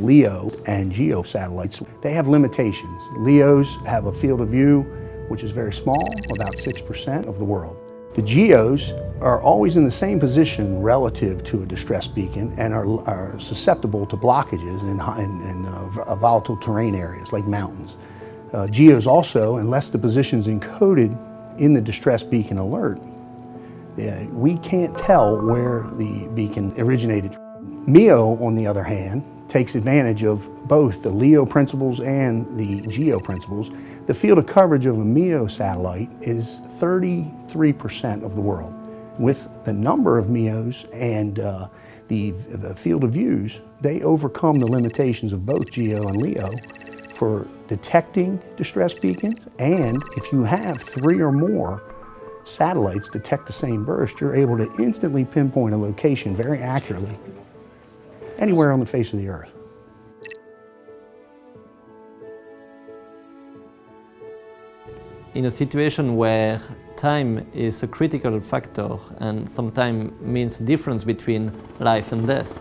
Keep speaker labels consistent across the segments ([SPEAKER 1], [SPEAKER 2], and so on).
[SPEAKER 1] LEO and GEO satellites. They have limitations. LEOs have a field of view which is very small, about 6% of the world. The GEOs are always in the same position relative to a distress beacon and are susceptible to blockages in volatile terrain areas like mountains. GEOs also, unless the position's encoded in the distress beacon alert, we can't tell where the beacon originated. MEO, on the other hand, takes advantage of both the LEO principles and the GEO principles. The field of coverage of a MEO satellite is 33% of the world. With the number of MEOs and the field of views, they overcome the limitations of both GEO and LEO for detecting distress beacons, and if you have 3 or more satellites detect the same burst, you're able to instantly pinpoint a location very accurately anywhere on the face of the Earth.
[SPEAKER 2] In a situation where time is a critical factor and sometimes means the difference between life and death,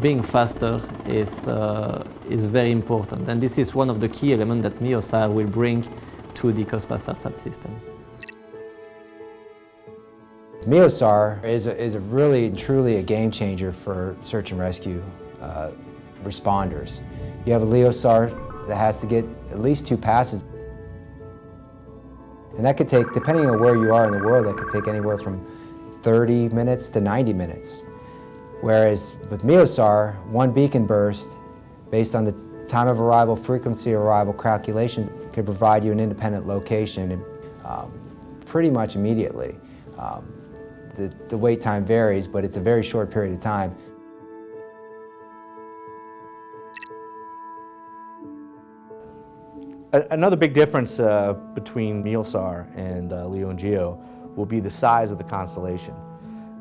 [SPEAKER 2] being faster is very important. And this is one of the key elements that MEOSAR will bring to the COSPAS-ARSAT system.
[SPEAKER 3] MEOSAR is a really truly a game changer for search and rescue responders. You have a LEOSAR that has to get at least 2 passes. And that could take, depending on where you are in the world, that could take anywhere from 30 minutes to 90 minutes. Whereas with MEOSAR, 1 beacon burst, based on the time of arrival, frequency of arrival calculations, could provide you an independent location pretty much immediately. The wait time varies, but it's a very short period of time.
[SPEAKER 4] Another big difference between MEOSAR and LEO and GEO will be the size of the constellation.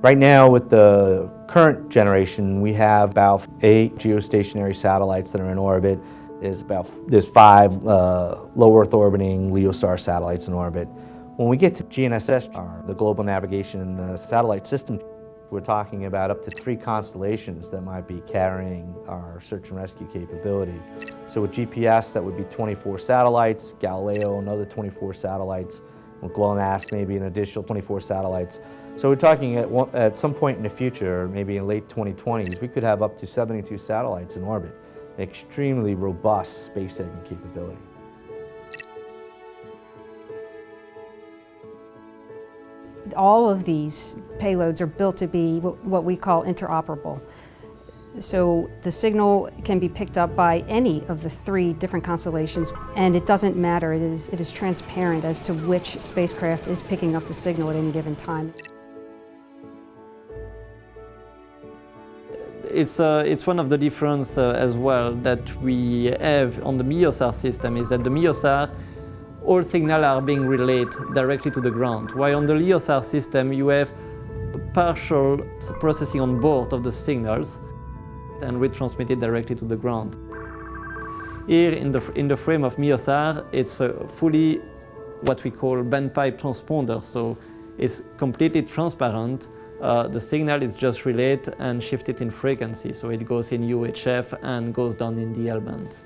[SPEAKER 4] Right now, with the current generation, we have about 8 geostationary satellites that are in orbit. There's 5 low Earth orbiting LEOSAR satellites in orbit. When we get to GNSS, the Global Navigation Satellite System, we're talking about up to 3 constellations that might be carrying our search and rescue capability. So with GPS, that would be 24 satellites, Galileo, another 24 satellites, with GLONASS, maybe an additional 24 satellites. So we're talking at some point in the future, maybe in late 2020s, we could have up to 72 satellites in orbit, extremely robust space-saving capability.
[SPEAKER 5] All of these payloads are built to be what we call interoperable. So the signal can be picked up by any of the 3 different constellations, and it doesn't matter. It is transparent as to which spacecraft is picking up the signal at any given time.
[SPEAKER 2] It's one of the differences as well that we have on the MEOSAR system is that the MEOSAR, all signals are being relayed directly to the ground, while on the LEOSAR system you have partial processing on board of the signals and retransmitted directly to the ground. Here in the frame of MEOSAR, it's a fully what we call bandpipe transponder, so it's completely transparent. The signal is just relayed and shifted in frequency, so it goes in UHF and goes down in the L band.